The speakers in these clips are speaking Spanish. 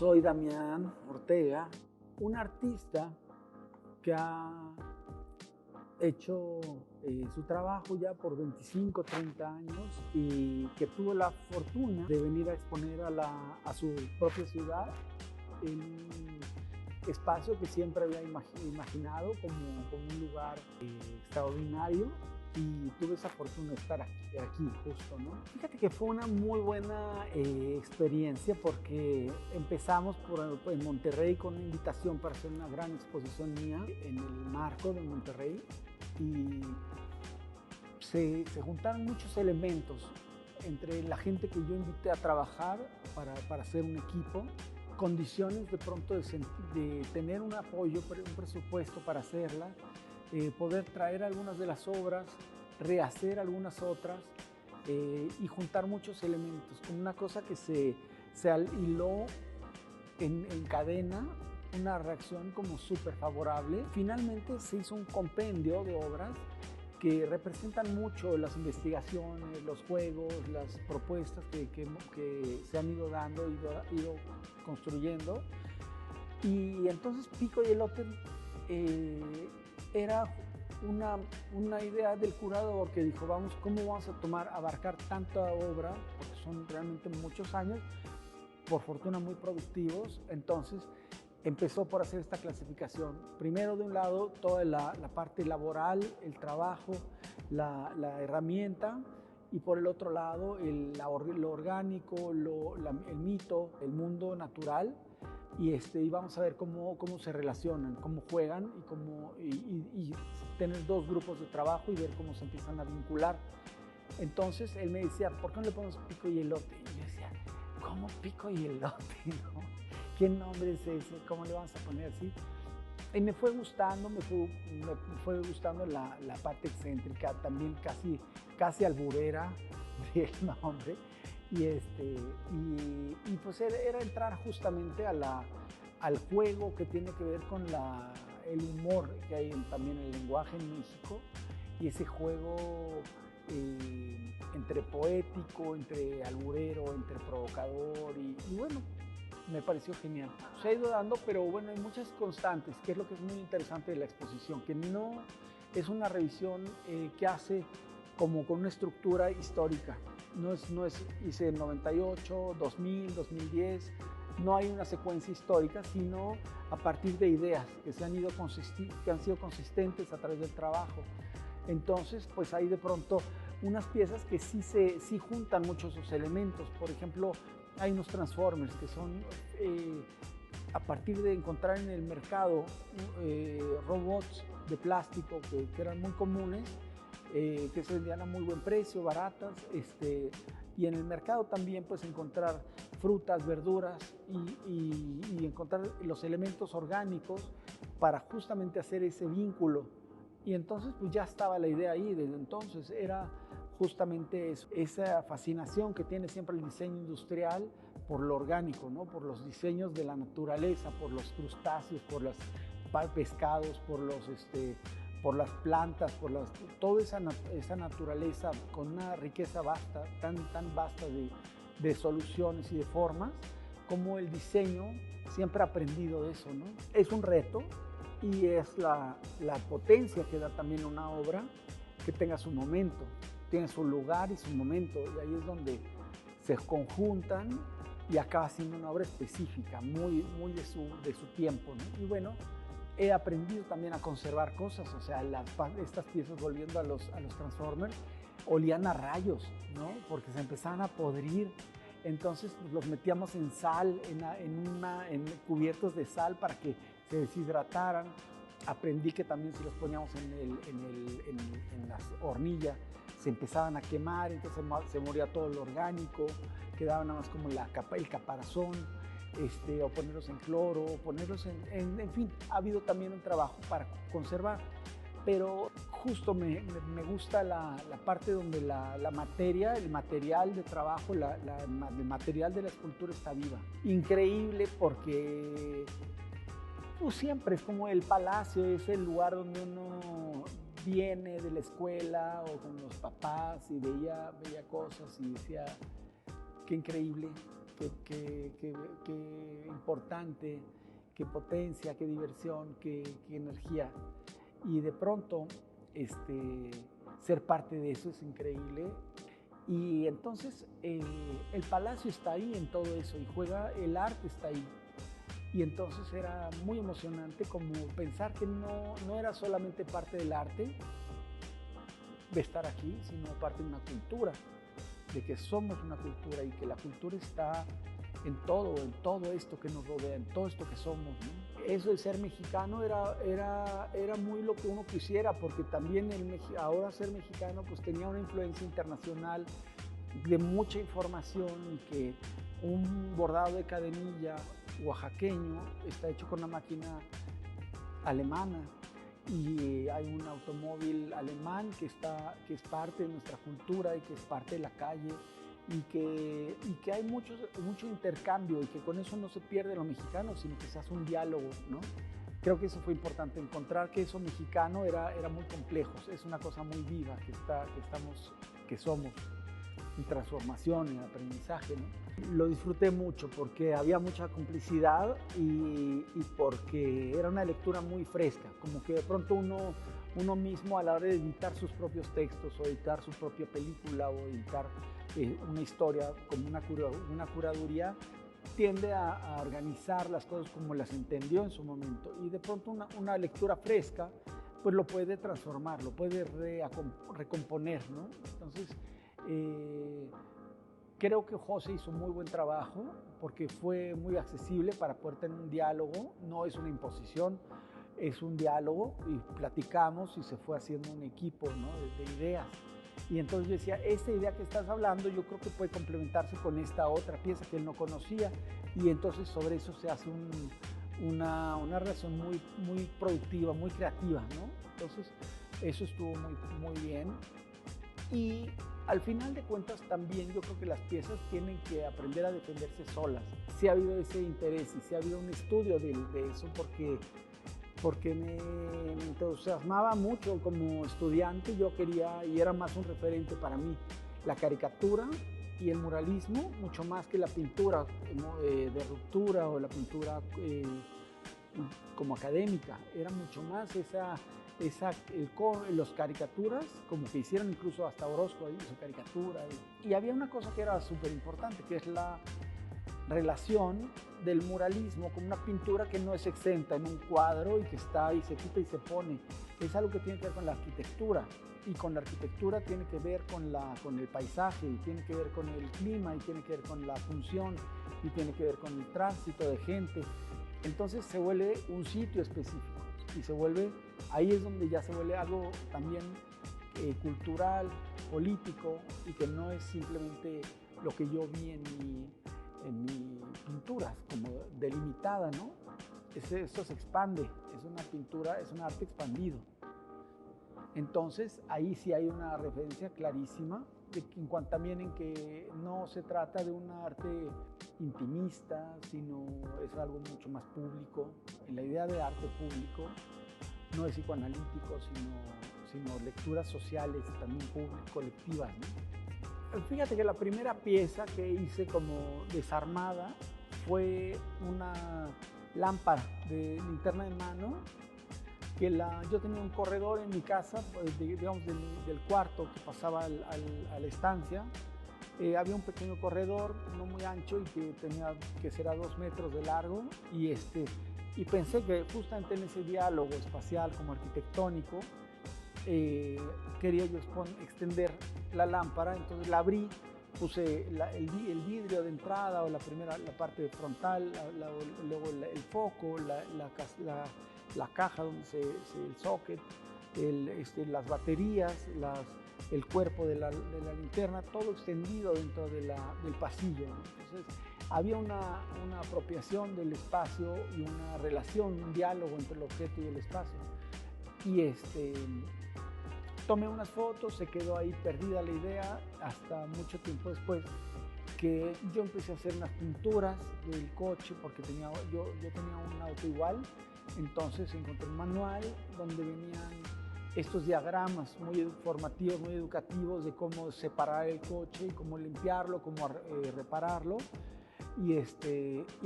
Soy Damián Ortega, un artista que ha hecho su trabajo ya por 25, 30 años y que tuvo la fortuna de venir a exponer a su propia ciudad en un espacio que siempre había imaginado como un lugar extraordinario, y tuve esa fortuna de estar aquí justo, ¿no? Fíjate que fue una muy buena experiencia, porque empezamos en Monterrey con una invitación para hacer una gran exposición mía en el marco de Monterrey, y se juntaron muchos elementos entre la gente que yo invité a trabajar para hacer un equipo, condiciones de pronto de tener un apoyo, un presupuesto para hacerla, poder traer algunas de las obras, rehacer algunas otras, y juntar muchos elementos, como una cosa que se hiló en cadena, una reacción como súper favorable. Finalmente se hizo un compendio de obras que representan mucho las investigaciones, los juegos, las propuestas que se han ido dando, ido construyendo. Y entonces Pico y Elote era una idea del curador, que dijo, ¿cómo vamos a abarcar tanta obra? Porque son realmente muchos años, por fortuna muy productivos. Entonces empezó por hacer esta clasificación. Primero, de un lado, toda la parte laboral, el trabajo, la herramienta, y por el otro lado, lo orgánico, el mito, el mundo natural. Y vamos a ver cómo se relacionan, cómo juegan, y tener dos grupos de trabajo y ver cómo se empiezan a vincular. Entonces él me decía, ¿por qué no le ponemos Pico y Elote? Y yo decía, ¿cómo Pico y Elote? ¿No? ¿Qué nombre es ese? ¿Cómo le vamos a poner así? Y me fue gustando, la parte excéntrica, también casi alburera del nombre. Y pues era entrar justamente al juego que tiene que ver con el humor que hay también en el lenguaje en México, y ese juego entre poético, entre alburero, entre provocador, y bueno, me pareció genial. Se ha ido dando, pero bueno, hay muchas constantes, que es lo que es muy interesante de la exposición, que no es una revisión que hace como con una estructura histórica. No es hice en 98, 2000, 2010, no hay una secuencia histórica, sino a partir de ideas que han sido consistentes a través del trabajo. Entonces, pues hay de pronto unas piezas que sí juntan muchos esos elementos. Por ejemplo, hay unos Transformers que son a partir de encontrar en el mercado robots de plástico que eran muy comunes, que se vendían a muy buen precio, baratas, y en el mercado también pues encontrar frutas, verduras, y encontrar los elementos orgánicos para justamente hacer ese vínculo. Y entonces pues ya estaba la idea ahí desde entonces. Era justamente eso, esa fascinación que tiene siempre el diseño industrial por lo orgánico, ¿no? Por los diseños de la naturaleza, por los crustáceos, por los pescados, por las plantas, toda esa naturaleza con una riqueza vasta, tan vasta de soluciones y de formas, como el diseño siempre ha aprendido de eso, ¿no? Es un reto, y es la potencia que da también una obra que tenga su momento, tiene su lugar y su momento, y ahí es donde se conjuntan y acaba siendo una obra específica, muy de su tiempo, ¿no? Y bueno, he aprendido también a conservar cosas, o sea, estas piezas, volviendo a los Transformers, olían a rayos, ¿no? Porque se empezaban a podrir. Entonces los metíamos en sal, en cubiertos de sal para que se deshidrataran. Aprendí que también si los poníamos en las hornillas se empezaban a quemar, entonces se moría todo lo orgánico, quedaba nada más como el caparazón, o ponerlos en cloro, ponerlos en fin, ha habido también un trabajo para conservar. Pero justo me gusta la parte donde la materia, el material de trabajo, el material de la escultura está viva. Increíble, porque pues siempre es como el palacio, es el lugar donde uno viene de la escuela o con los papás y veía cosas y decía, qué increíble qué importante, qué potencia, qué diversión, qué energía. Y de pronto ser parte de eso es increíble. Y entonces el palacio está ahí en todo eso y el arte está ahí. Y entonces era muy emocionante como pensar que no era solamente parte del arte de estar aquí, sino parte de una cultura, de que somos una cultura y que la cultura está en todo esto que nos rodea, en todo esto que somos, ¿no? Eso de ser mexicano era muy lo que uno quisiera, porque también ahora ser mexicano pues tenía una influencia internacional de mucha información y que un bordado de cadenilla oaxaqueño está hecho con una máquina alemana y hay un automóvil alemán que es parte de nuestra cultura y que es parte de la calle y que hay mucho intercambio y que con eso no se pierde lo mexicano, sino que se hace un diálogo, ¿no? Creo que eso fue importante, encontrar que eso mexicano era muy complejo, es una cosa muy viva que somos en transformación, en aprendizaje, ¿no? Lo disfruté mucho porque había mucha complicidad y porque era una lectura muy fresca, como que de pronto uno mismo a la hora de editar sus propios textos o editar su propia película o editar una historia como una curaduría, tiende a organizar las cosas como las entendió en su momento y de pronto una lectura fresca pues lo puede transformar, lo puede recomponer, ¿no? Entonces creo que José hizo muy buen trabajo porque fue muy accesible para poder tener un diálogo, no es una imposición, es un diálogo y platicamos y se fue haciendo un equipo, ¿no? de ideas. Y entonces yo decía, esta idea que estás hablando yo creo que puede complementarse con esta otra pieza que él no conocía y entonces sobre eso se hace una relación muy productiva, muy creativa, ¿no? Entonces eso estuvo muy bien. Y al final de cuentas también yo creo que las piezas tienen que aprender a defenderse solas. Sí ha habido ese interés y sí ha habido un estudio de eso porque me entusiasmaba mucho como estudiante. Yo quería, y era más un referente para mí, la caricatura y el muralismo, mucho más que la pintura de ruptura o la pintura como académica. Era mucho más los caricaturas, como que hicieron incluso hasta Orozco ahí, su caricatura. Y había una cosa que era súper importante, que es la relación del muralismo con una pintura que no es exenta en un cuadro y que está ahí, se quita y se pone. Es algo que tiene que ver con la arquitectura y con la arquitectura tiene que ver con el paisaje y tiene que ver con el clima y tiene que ver con la función y tiene que ver con el tránsito de gente. Entonces se vuelve un sitio específico y ahí es donde ya se vuelve algo también cultural, político y que no es simplemente lo que yo vi en mi pintura, como delimitada, ¿no? Eso se expande, es una pintura, es un arte expandido. Entonces ahí sí hay una referencia clarísima en cuanto también en que no se trata de un arte intimista, sino es algo mucho más público. En la idea de arte público no es psicoanalítico, sino lecturas sociales también colectivas, ¿no? Fíjate que la primera pieza que hice como desarmada fue una lámpara de linterna de mano yo tenía un corredor en mi casa, digamos del cuarto que pasaba a la estancia. Había un pequeño corredor, no muy ancho y que tenía que ser a 2 metros de largo y pensé que justamente en ese diálogo espacial como arquitectónico quería yo extender la lámpara, entonces la abrí, puse el vidrio de entrada o la parte frontal, luego el foco, la caja donde el socket, las baterías, el cuerpo de la linterna, todo extendido dentro del pasillo, ¿no? Entonces había una apropiación del espacio y una relación, un diálogo entre el objeto y el espacio. Y tomé unas fotos, se quedó ahí perdida la idea hasta mucho tiempo después que yo empecé a hacer unas pinturas del coche porque yo tenía un auto igual. Entonces encontré un manual donde venían estos diagramas muy formativos, muy educativos de cómo separar el coche y cómo limpiarlo, cómo repararlo. Y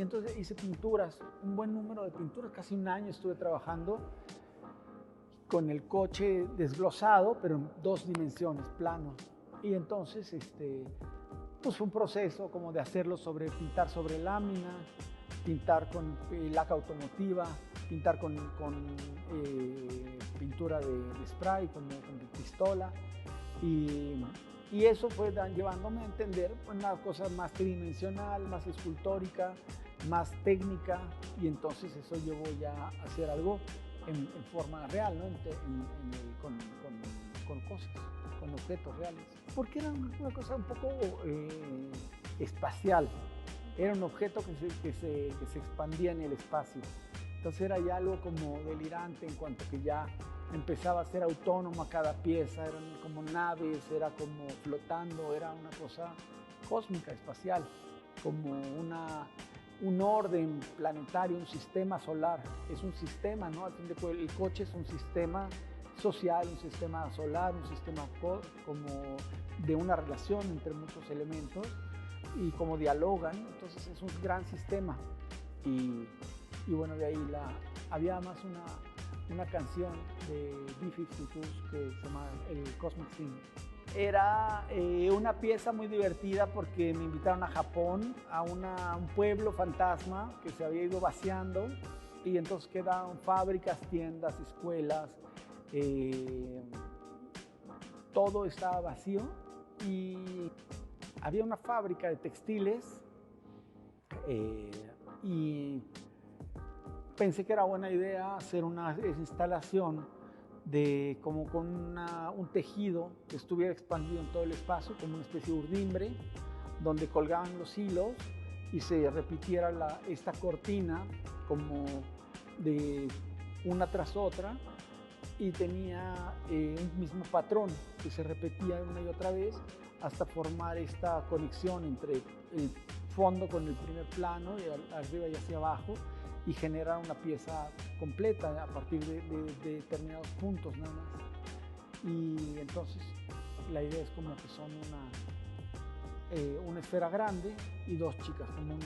entonces hice pinturas, un buen número de pinturas, casi un año estuve trabajando con el coche desglosado, pero en 2 dimensiones, plano. Y entonces, pues fue un proceso como de hacerlo pintar sobre lámina, pintar con laca automotiva, pintar con pintura de spray, con pistola. Y eso fue llevándome a entender una cosa más tridimensional, más escultórica, más técnica, y entonces eso llevó ya a hacer algo en forma real, ¿no? Con cosas, con objetos reales. Porque era una cosa un poco espacial. Era un objeto que se expandía en el espacio. Entonces era ya algo como delirante en cuanto que ya empezaba a ser autónoma cada pieza, eran como naves, era como flotando, era una cosa cósmica, espacial, como un orden planetario, un sistema solar. Es un sistema, ¿no? Al fin de cuentas, el coche es un sistema social, un sistema solar, un sistema como de una relación entre muchos elementos y como dialogan, entonces es un gran sistema. Y bueno, de ahí había más una canción de B-52s que se llama el Cosmic Thing. Era una pieza muy divertida porque me invitaron a Japón, a un pueblo fantasma que se había ido vaciando, y entonces quedaron fábricas, tiendas, escuelas, todo estaba vacío, y había una fábrica de textiles y pensé que era buena idea hacer una instalación como con un tejido que estuviera expandido en todo el espacio, como una especie de urdimbre, donde colgaban los hilos y se repitiera esta cortina como de una tras otra, y tenía un mismo patrón que se repetía una y otra vez hasta formar esta conexión entre el fondo con el primer plano y arriba y hacia abajo, y generar una pieza completa a partir de determinados puntos nada más. Y entonces la idea es como que son una esfera grande y 2 chicas, como un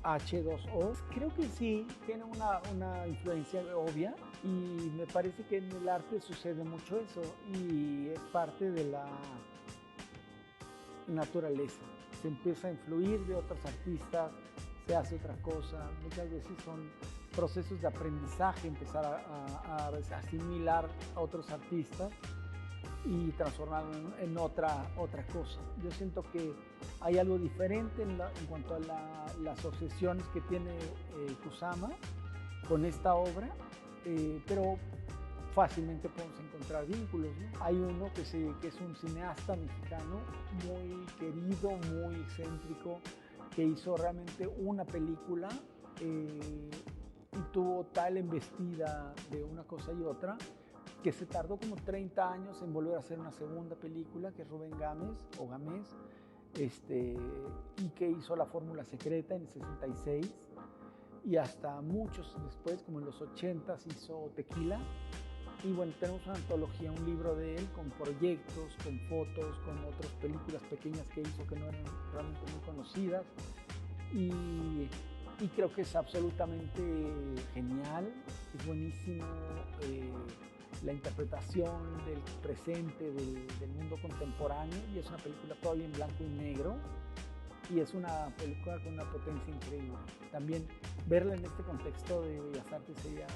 H2O. Creo que sí, tiene una influencia obvia, y me parece que en el arte sucede mucho eso, y es parte de la naturaleza. Se empieza a influir de otros artistas, se hace otra cosa. Muchas veces son procesos de aprendizaje, empezar a asimilar a otros artistas y transformarlo en otra cosa. Yo siento que hay algo diferente en cuanto a las obsesiones que tiene Kusama con esta obra, pero fácilmente podemos encontrar vínculos, ¿no? Hay uno que es un cineasta mexicano muy querido, muy excéntrico, que hizo realmente una película y tuvo tal embestida de una cosa y otra que se tardó como 30 años en volver a hacer una segunda película, que es Rubén Gámez, o Gámez, y que hizo La Fórmula Secreta en el 66, y hasta muchos después, como en los 80s, hizo Tequila. Y bueno, tenemos una antología, un libro de él con proyectos, con fotos, con otras películas pequeñas que hizo que no eran realmente muy conocidas. Y creo que es absolutamente genial, es buenísimo la interpretación del presente, del mundo contemporáneo, y es una película todavía en blanco y negro, y es una película con una potencia increíble. También verla en este contexto de Bellas Artes sería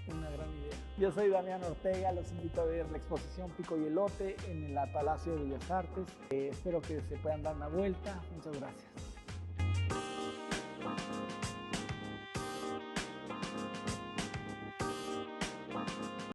una gran idea. Yo soy Damián Ortega, los invito a ver la exposición Pico y Elote en el Palacio de Bellas Artes. Espero que se puedan dar una vuelta. Muchas gracias.